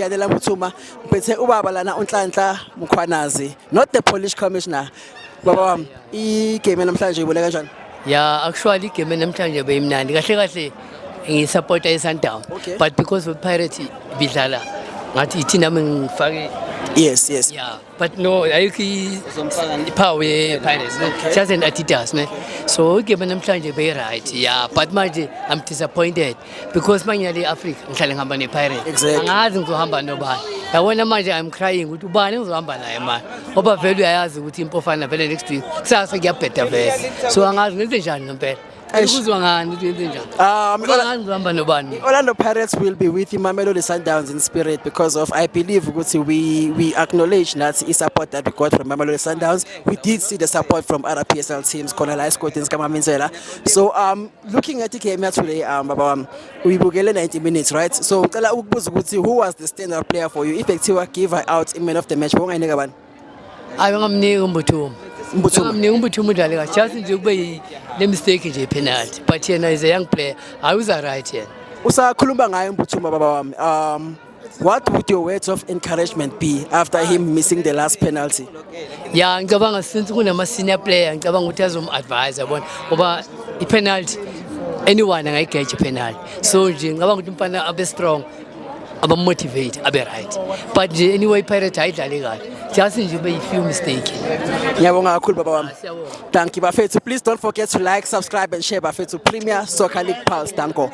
Yalela Muthuma, mphethe ubaba lana uNhlanhla Mukhwanazi, not the Polish commissioner. Baba wami, igame namhlanje uyibone kanjani? Yeah, actually game namhlanje beyimnandi kahle kahle ngisupporta iSundowns Okay. but because of Pirates bidlala ngathi ithina mengifake Yes. yeah but no ayikho power Pirates Okay. just an Adidas ne so game namhlanje be right yeah but manje I'm disappointed because manje Africa ngihlale ngihamba nePirates Exactly. angazi ngizohamba nobani yabona manje I'm crying ukuthi ubani ngizohamba naye manje ngoba vele uyayazi ukuthi impofana vele next week kusasa kuyabheda vele so angazi ngenze njani ngempela ayikuzwa ngani ukuthi yenze njani angazi ngizohamba nobani. Orlando Pirates will be with Mamelodi Sundowns in spirit because of I believe ukuthi we acknowledge that the support that we got from Mamelodi Sundowns. We did see the support from other PSL teams, Khona Ice Kama Minzela. So looking at the game today, Baba wami, uyibukele 90 minutes, right? So ngicela ukubuza ukuthi who was the standout player for you? If Ekuthiwa give her out in man of the match, bongayinika bani? Ayongamnika uMbuthuma. Ngamnika uMbuthuma udlale kahle. Just nje kube le mistake nje penalty. But yena is a young player. I was right yena. Usakhuluma ngaye uMbuthuma baba wami. What would your words of encouragement be after him missing the last penalty? Yeah, ngicabanga since kunama senior player ngicabanga ukuthi azom-advise yabona ngoba i-penalty anyone angayigage penalty. So nje ngicabanga ukuthi umfana abe strong. Aba-motivate, abe right. But nje anyway Pirates ayidlale kahle. Just nje be few mistake. Ngiyabonga kakhulu baba wami. Thank you bafethu. Please don't forget to like, subscribe and share bafethu Premier Soccer League Pulse. Danko.